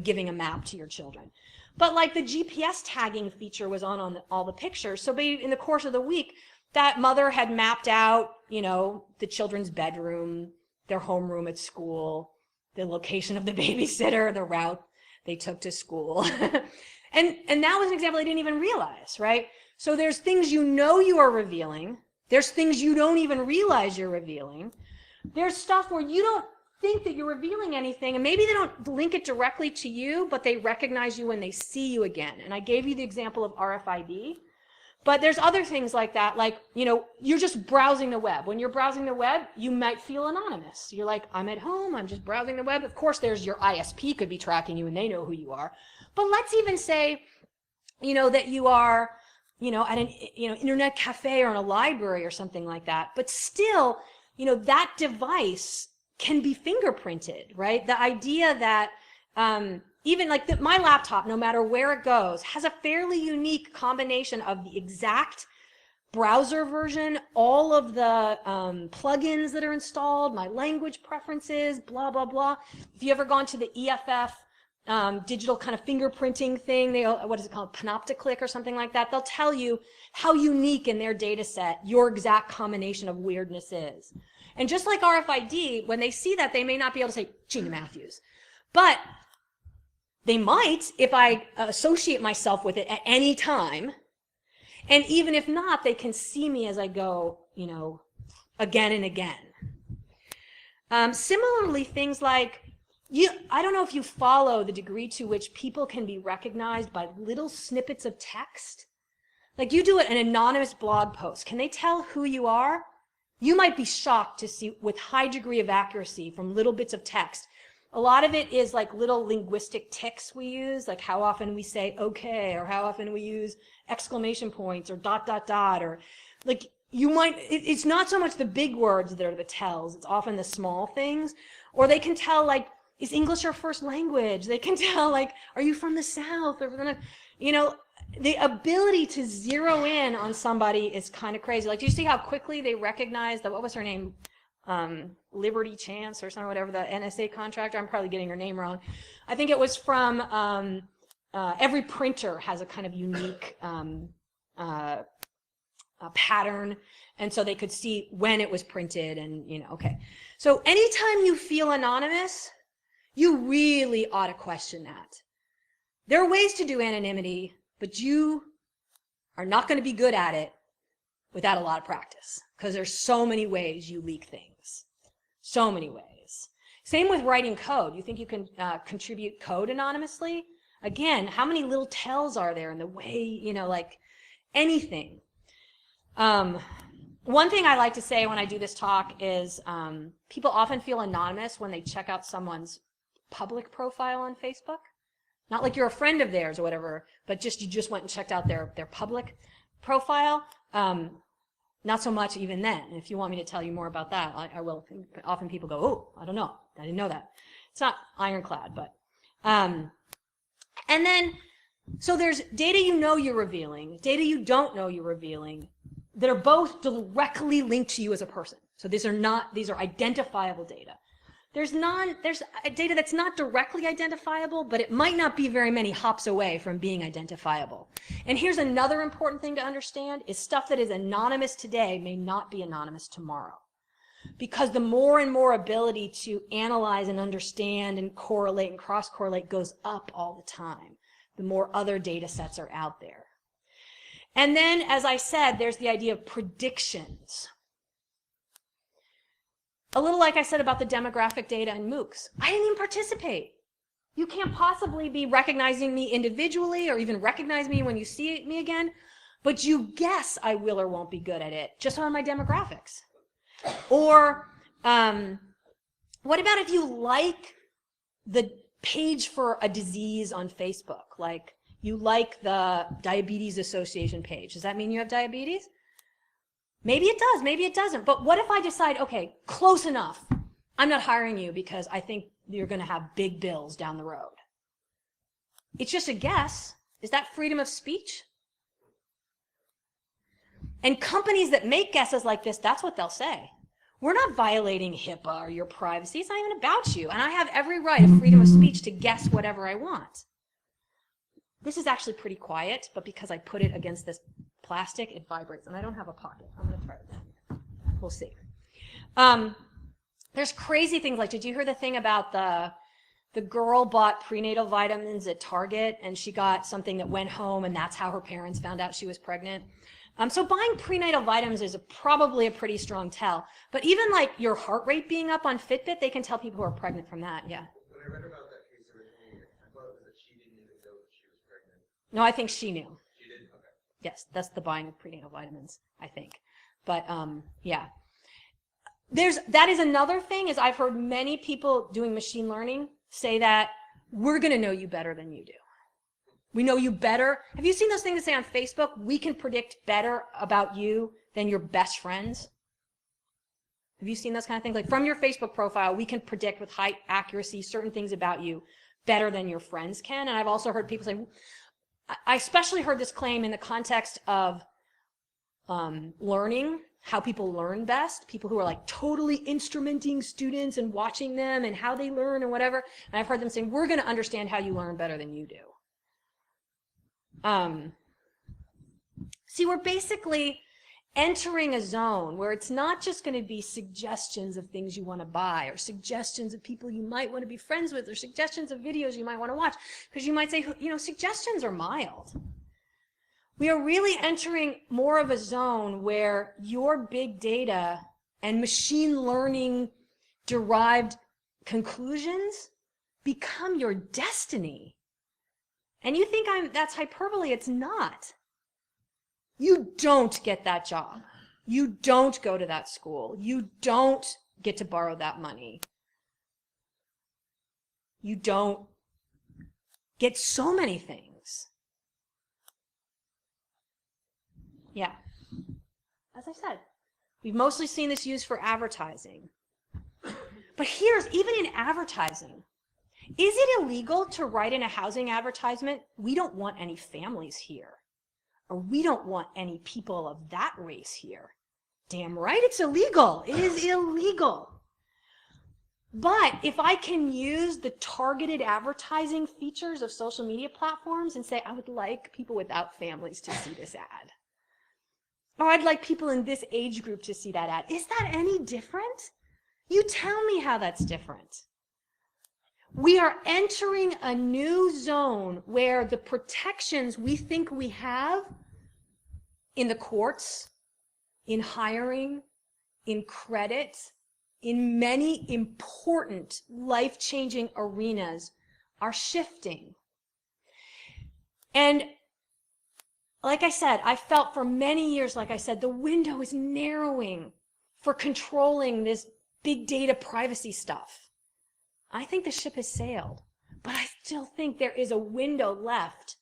giving a map to your children. But like the GPS tagging feature was on all the pictures. So in the course of the week, that mother had mapped out, the children's bedroom, their homeroom at school, the location of the babysitter, the route they took to school. and that was an example I didn't even realize, right? So there's things you are revealing. There's things you don't even realize you're revealing. There's stuff where you don't think that you're revealing anything, and maybe they don't link it directly to you, but they recognize you when they see you again. And I gave you the example of RFID. But there's other things like that, like, you're just browsing the web. When you're browsing the web, you might feel anonymous. You're like, I'm at home, I'm just browsing the web. Of course, there's your ISP could be tracking you and they know who you are. But let's even say, that you are, at an, internet cafe or in a library or something like that. But still, that device can be fingerprinted, right? The idea that, even like my laptop, no matter where it goes, has a fairly unique combination of the exact browser version, all of the plugins that are installed, my language preferences, blah, blah, blah. If you ever gone to the EFF digital kind of fingerprinting thing, what is it called, Panopticlick or something like that, they'll tell you how unique in their data set your exact combination of weirdness is. And just like RFID, when they see that, they may not be able to say, Jeanna Matthews. But they might if I associate myself with it at any time. And even if not, they can see me as I go, again and again. Similarly, things like, I don't know if you follow the degree to which people can be recognized by little snippets of text. Like you do an anonymous blog post. Can they tell who you are? You might be shocked to see with high degree of accuracy from little bits of text. A lot of it is like little linguistic tics we use, like how often we say okay, or how often we use exclamation points, or ... or like it's not so much the big words that are the tells, it's often the small things. Or they can tell, like, is English your first language? They can tell, like, are you from the South? Or from the ability to zero in on somebody is kind of crazy. Like, do you see how quickly they recognize what was her name? Liberty Chance or something, whatever, the NSA contractor. I'm probably getting her name wrong. I think it was from every printer has a kind of unique pattern, and so they could see when it was printed, and okay. So anytime you feel anonymous, you really ought to question that. There are ways to do anonymity, but you are not going to be good at it without a lot of practice, because there's so many ways you leak things. So many ways. Same with writing code. You think you can contribute code anonymously? Again, how many little tells are there in the way, like anything? One thing I like to say when I do this talk is people often feel anonymous when they check out someone's public profile on Facebook. Not like you're a friend of theirs or whatever, but you just went and checked out their public profile. Not so much even then. And if you want me to tell you more about that, I will. Often people go, oh, I don't know. I didn't know that. It's not ironclad, but, and then, so there's data you know you're revealing, data you don't know you're revealing, that are both directly linked to you as a person. So these are identifiable data. There's data that's not directly identifiable, but it might not be very many hops away from being identifiable. And here's another important thing to understand, is stuff that is anonymous today may not be anonymous tomorrow. Because the more and more ability to analyze and understand and correlate and cross-correlate goes up all the time, the more other data sets are out there. And then, as I said, there's the idea of predictions. A little like I said about the demographic data in MOOCs. I didn't even participate. You can't possibly be recognizing me individually or even recognize me when you see me again, but you guess I will or won't be good at it just on my demographics. Or what about if you like the page for a disease on Facebook? Like you like the Diabetes Association page. Does that mean you have diabetes? Maybe it does, maybe it doesn't. But what if I decide, okay, close enough. I'm not hiring you because I think you're going to have big bills down the road. It's just a guess. Is that freedom of speech? And companies that make guesses like this, that's what they'll say. We're not violating HIPAA or your privacy. It's not even about you. And I have every right of freedom of speech to guess whatever I want. This is actually pretty quiet, but because I put it against this plastic, it vibrates. And I don't have a pocket. I'm going to try it. We'll see. There's crazy things like, did you hear the thing about the girl bought prenatal vitamins at Target and she got something that went home and that's how her parents found out she was pregnant? So buying prenatal vitamins is probably a pretty strong tell. But even like your heart rate being up on Fitbit, they can tell people who are pregnant from that, yeah.
When I read about that case originally, I thought it was that she didn't even know that she was pregnant.
No, I think she knew.
She did? Okay.
Yes, that's the buying of prenatal vitamins, I think. But yeah. That is another thing, is I've heard many people doing machine learning say that we're going to know you better than you do. We know you better. Have you seen those things that say on Facebook, we can predict better about you than your best friends? Have you seen those kind of things? Like from your Facebook profile, we can predict with high accuracy certain things about you better than your friends can. And I've also heard people say, I especially heard this claim in the context of learning, how people learn best, people who are like totally instrumenting students and watching them and how they learn and whatever. And I've heard them saying, we're going to understand how you learn better than you do. See, we're basically entering a zone where it's not just going to be suggestions of things you want to buy or suggestions of people you might want to be friends with or suggestions of videos you might want to watch, because you might say, you know, suggestions are mild. We are really entering more of a zone where your big data and machine learning derived conclusions become your destiny. And you think that's hyperbole. It's not. You don't get that job. You don't go to that school. You don't get to borrow that money. You don't get so many things. Yeah. As I said, we've mostly seen this used for advertising. But even in advertising, is it illegal to write in a housing advertisement, we don't want any families here, or we don't want any people of that race here? Damn right, it's illegal. It is illegal. But if I can use the targeted advertising features of social media platforms and say, I would like people without families to see this ad, or I'd like people in this age group to see that ad, is that any different? You tell me how that's different. We are entering a new zone where the protections we think we have in the courts, in hiring, in credit, in many important life-changing arenas are shifting. And like I said, I felt for many years, like I said, the window is narrowing for controlling this big data privacy stuff. I think the ship has sailed, but I still think there is a window left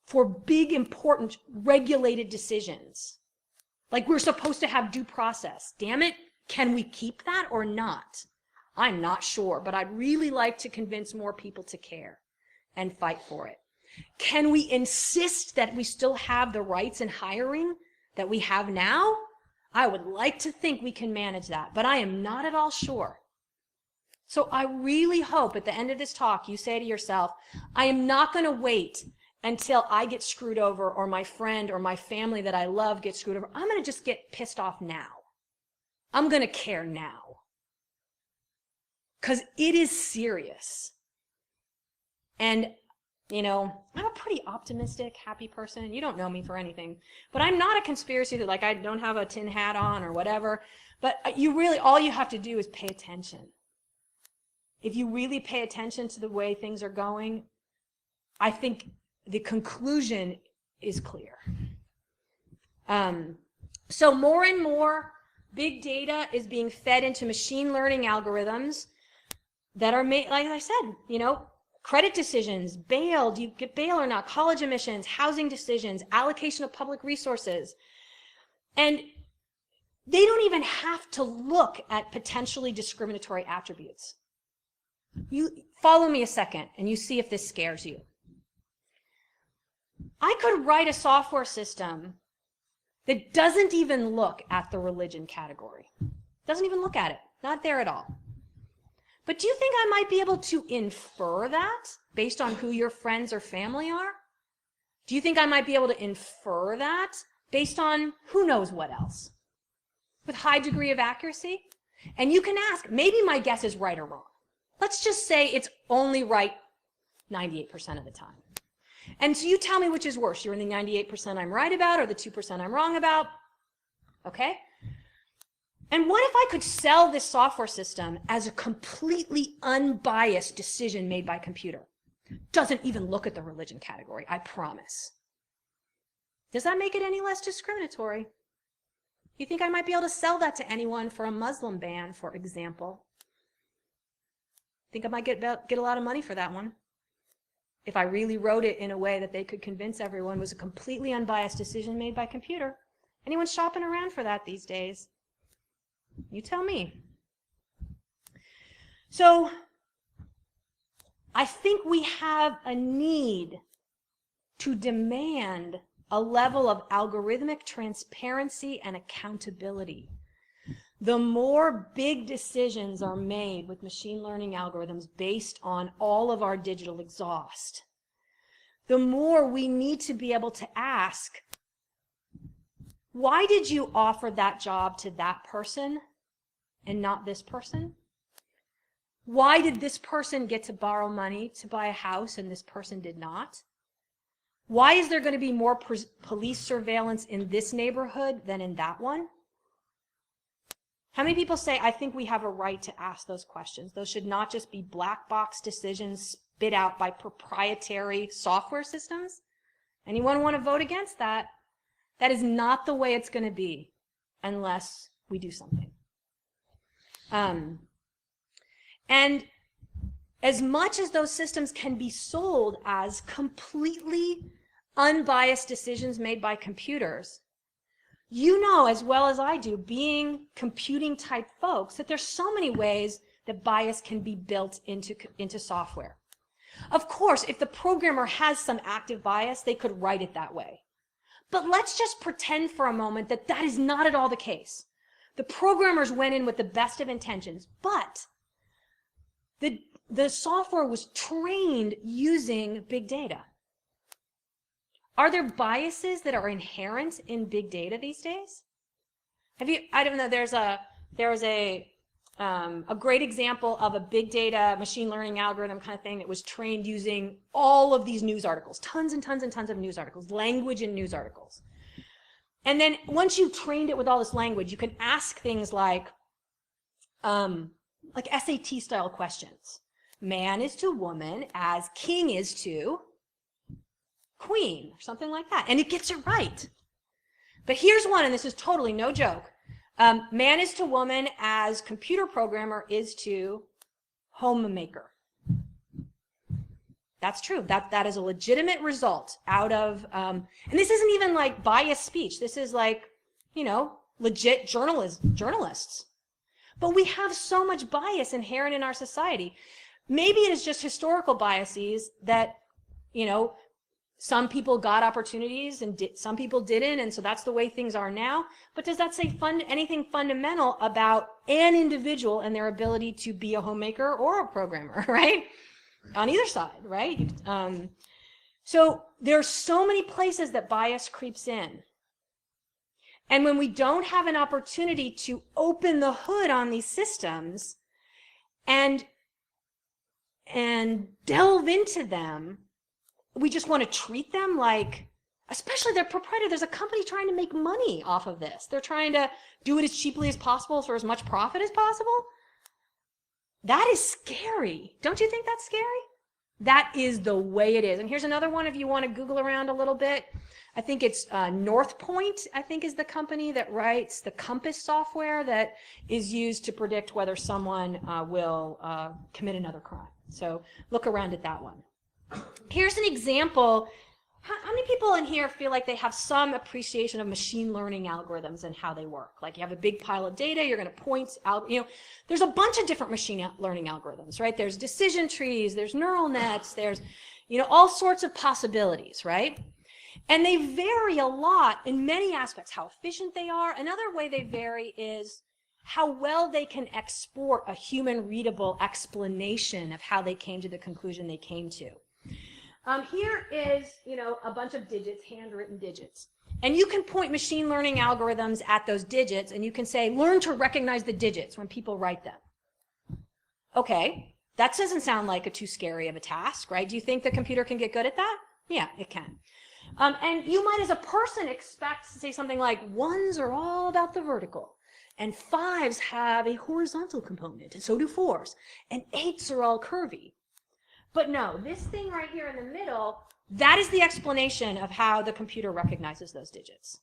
for big, important, regulated decisions. Like we're supposed to have due process. Damn it, can we keep that or not? I'm not sure, but I'd really like to convince more people to care and fight for it. Can we insist that we still have the rights in hiring that we have now? I would like to think we can manage that, but I am not at all sure. So I really hope at the end of this talk you say to yourself, I am not going to wait until I get screwed over or my friend or my family that I love gets screwed over. I'm going to just get pissed off now. I'm going to care now. Because it is serious. And, you know, I'm a pretty optimistic, happy person. You don't know me for anything. But I'm not a conspiracy that, like, I don't have a tin hat on or whatever. But you really, all you have to do is pay attention. If you really pay attention to the way things are going, I think the conclusion is clear. So more and more big data is being fed into machine learning algorithms that are made, like I said, you know, credit decisions, bail, do you get bail or not, college admissions, housing decisions, allocation of public resources. And they don't even have to look at potentially discriminatory attributes. You follow me a second and you see if this scares you. I could write a software system that doesn't even look at the religion category. Doesn't even look at it. Not there at all. But do you think I might be able to infer that based on who your friends or family are? Do you think I might be able to infer that based on who knows what else? With high degree of accuracy? And you can ask, maybe my guess is right or wrong. Let's just say it's only right 98% of the time. And so you tell me which is worse. You're in the 98% I'm right about or the 2% I'm wrong about. Okay? And what if I could sell this software system as a completely unbiased decision made by computer? Doesn't even look at the religion category, I promise. Does that make it any less discriminatory? You think I might be able to sell that to anyone for a Muslim ban, for example? Think I might get a lot of money for that one. If I really wrote it in a way that they could convince everyone was a completely unbiased decision made by computer. Anyone shopping around for that these days? You tell me. So I think we have a need to demand a level of algorithmic transparency and accountability. The more big decisions are made with machine learning algorithms based on all of our digital exhaust, the more we need to be able to ask, why did you offer that job to that person and not this person? Why did this person get to borrow money to buy a house and this person did not? Why is there going to be more police surveillance in this neighborhood than in that one? How many people say, I think we have a right to ask those questions? Those should not just be black box decisions spit out by proprietary software systems. Anyone want to vote against that? That is not the way it's going to be unless we do something. And as much as those systems can be sold as completely unbiased decisions made by computers, you know as well as I do, being computing type folks, that there's so many ways that bias can be built into software. Of course, if the programmer has some active bias, they could write it that way. But let's just pretend for a moment that that is not at all the case. The programmers went in with the best of intentions, but the software was trained using big data. Are there biases that are inherent in big data these days? I don't know, there's a great example of a big data machine learning algorithm kind of thing that was trained using all of these news articles, tons and tons and tons of news articles, language in news articles. And then once you've trained it with all this language, you can ask things like SAT style questions. Man is to woman as king is to queen, or something like that. And it gets it right. But here's one, and this is totally no joke. Man is to woman as computer programmer is to homemaker. That's true. That is a legitimate result out of, and this isn't even like biased speech. This is like, you know, legit journalists. But we have so much bias inherent in our society. Maybe it is just historical biases that, you know, some people got opportunities and some people didn't, and so that's the way things are now. But does that say anything fundamental about an individual and their ability to be a homemaker or a programmer, right? On either side, right? So there's so many places that bias creeps in. And when we don't have an opportunity to open the hood on these systems and delve into them, we just want to treat them like, especially their proprietor, there's a company trying to make money off of this. They're trying to do it as cheaply as possible for as much profit as possible. That is scary. Don't you think that's scary? That is the way it is. And here's another one if you want to Google around a little bit. I think it's North Point, I think, is the company that writes the Compass software that is used to predict whether someone will commit another crime. So look around at that one. Here's an example. How many people in here feel like they have some appreciation of machine learning algorithms and how they work? Like you have a big pile of data, you're going to point out, you know, there's a bunch of different machine learning algorithms, right? There's decision trees, there's neural nets, there's, you know, all sorts of possibilities, right? And they vary a lot in many aspects, how efficient they are. Another way they vary is how well they can export a human readable explanation of how they came to the conclusion they came to. Here is, you know, a bunch of digits, handwritten digits. And you can point machine learning algorithms at those digits and you can say, learn to recognize the digits when people write them. Okay, that doesn't sound like too scary of a task, right? Do you think the computer can get good at that? Yeah, it can. And you might, as a person, expect to say something like, ones are all about the vertical, and fives have a horizontal component, and so do fours, and eights are all curvy. But no, this thing right here in the middle, that is the explanation of how the computer recognizes those digits.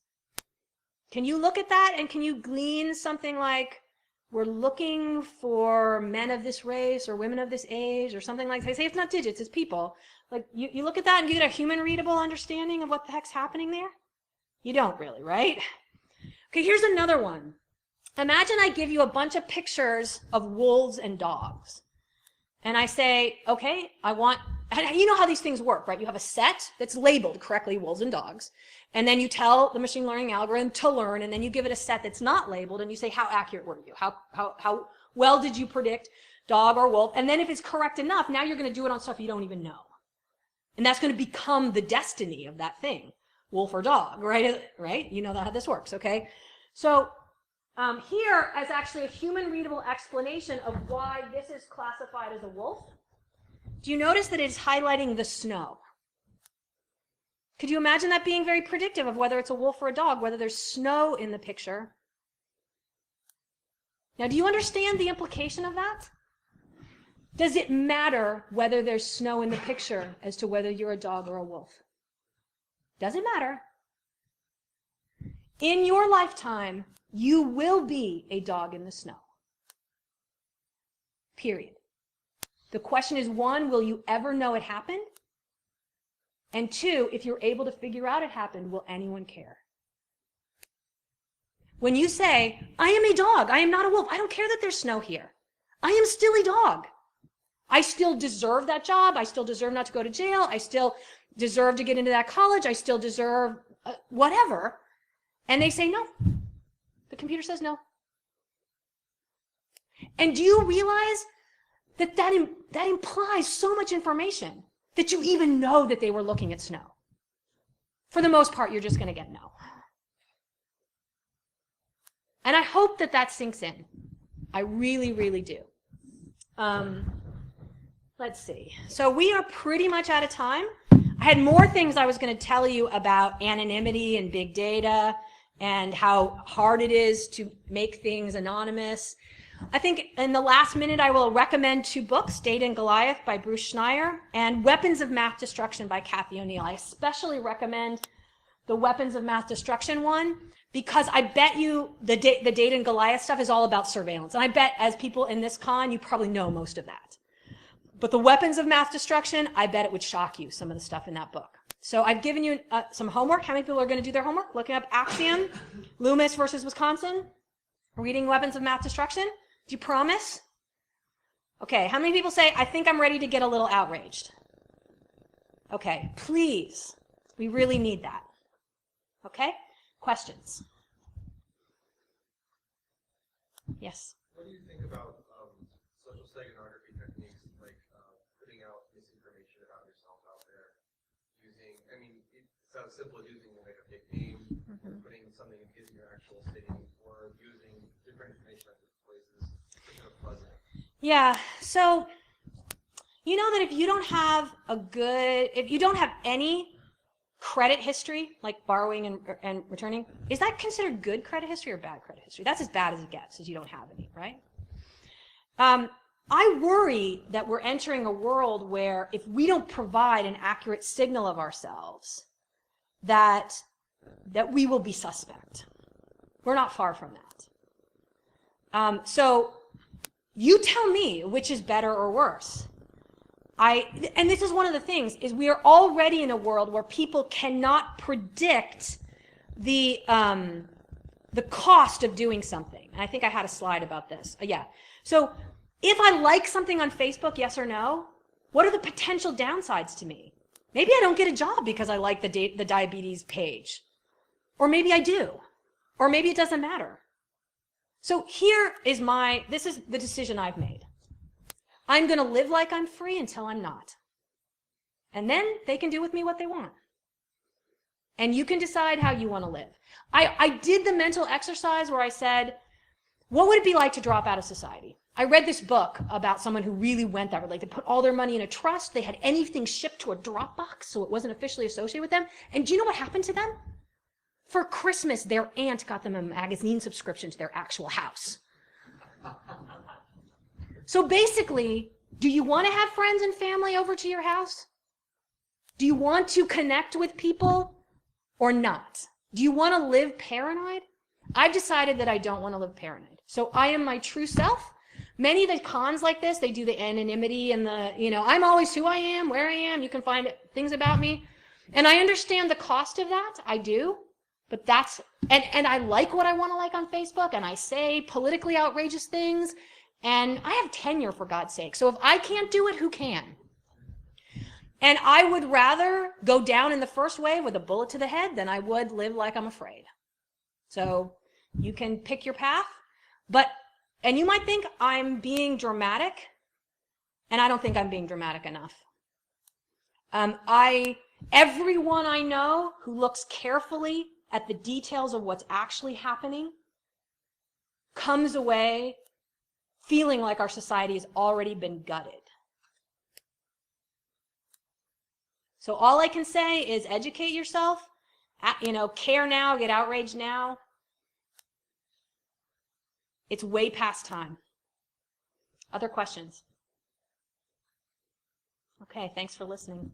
Can you look at that and can you glean something like, we're looking for men of this race or women of this age or something like that? Say it's not digits, it's people. Like you look at that and you get a human readable understanding of what the heck's happening there? You don't really, right? Okay, here's another one. Imagine I give you a bunch of pictures of wolves and dogs. And I say, okay, you know how these things work, right? You have a set that's labeled correctly, wolves and dogs. And then you tell the machine learning algorithm to learn, and then you give it a set that's not labeled, and you say, how accurate were you? How well did you predict dog or wolf? And then if it's correct enough, now you're going to do it on stuff you don't even know. And that's going to become the destiny of that thing, wolf or dog, right? Right? You know how this works, okay? So here is actually a human readable explanation of why this is classified as a wolf. Do you notice that it's highlighting the snow? Could you imagine that being very predictive of whether it's a wolf or a dog, whether there's snow in the picture? Now, do you understand the implication of that? Does it matter whether there's snow in the picture as to whether you're a dog or a wolf? Does it matter? In your lifetime, you will be a dog in the snow. Period. The question is, one, will you ever know it happened? And two, if you're able to figure out it happened, will anyone care? When you say, I am a dog, I am not a wolf, I don't care that there's snow here. I am still a dog. I still deserve that job. I still deserve not to go to jail. I still deserve to get into that college. I still deserve whatever. And they say no. The computer says no. And do you realize that implies so much information that you even know that they were looking at snow? For the most part, you're just going to get no. And I hope that sinks in. I really, really do. Let's see. So we are pretty much out of time. I had more things I was going to tell you about anonymity and big data and how hard it is to make things anonymous. I think in the last minute I will recommend 2 books, Data and Goliath by Bruce Schneier and Weapons of Math Destruction by Kathy O'Neill. I especially recommend the Weapons of Math Destruction one because I bet you the Data and Goliath stuff is all about surveillance. And I bet as people in this con, you probably know most of that. But the Weapons of Math Destruction, I bet it would shock you, some of the stuff in that book. So I've given you some homework. How many people are going to do their homework? Looking up Axiom, Loomis versus Wisconsin, reading Weapons of Math Destruction. Do you promise? Okay, how many people say, I think I'm ready to get a little outraged? Okay, please. We really need that. Okay? Questions? Yes?
What do you think about social steganography techniques, like putting out misinformation about yourself out there? Using, I mean, it sounds simple, using like a fake name, putting something in your actual city, or using different information at different places to kind of pleasant.
Yeah, so you know that if you don't have if you don't have any credit history, like borrowing and returning, is that considered good credit history or bad credit history? That's as bad as it gets, as you don't have any, right? I worry that we're entering a world where if we don't provide an accurate signal of ourselves, that we will be suspect. We're not far from that. So you tell me which is better or worse. And this is one of the things, is we are already in a world where people cannot predict the cost of doing something. And I think I had a slide about this. Yeah. So if I like something on Facebook, yes or no, what are the potential downsides to me? Maybe I don't get a job because I like the diabetes page. Or maybe I do. Or maybe it doesn't matter. So this is the decision I've made. I'm going to live like I'm free until I'm not. And then they can do with me what they want. And you can decide how you want to live. I did the mental exercise where I said, what would it be like to drop out of society? I read this book about someone who really went that way. Like, they put all their money in a trust. They had anything shipped to a Dropbox, so it wasn't officially associated with them. And do you know what happened to them? For Christmas, their aunt got them a magazine subscription to their actual house. So basically, do you want to have friends and family over to your house? Do you want to connect with people or not? Do you want to live paranoid? I've decided that I don't want to live paranoid. So I am my true self. Many of the cons like this, they do the anonymity and I'm always who I am, where I am. You can find things about me. And I understand the cost of that. I do. But and I like what I want to like on Facebook, and I say politically outrageous things. And I have tenure, for God's sake. So if I can't do it, who can? And I would rather go down in the first wave with a bullet to the head than I would live like I'm afraid. So you can pick your path. And you might think I'm being dramatic, and I don't think I'm being dramatic enough. Everyone I know who looks carefully at the details of what's actually happening comes away feeling like our society has already been gutted. So all I can say is educate yourself, care now, get outraged now. It's way past time. Other questions? Okay, thanks for listening.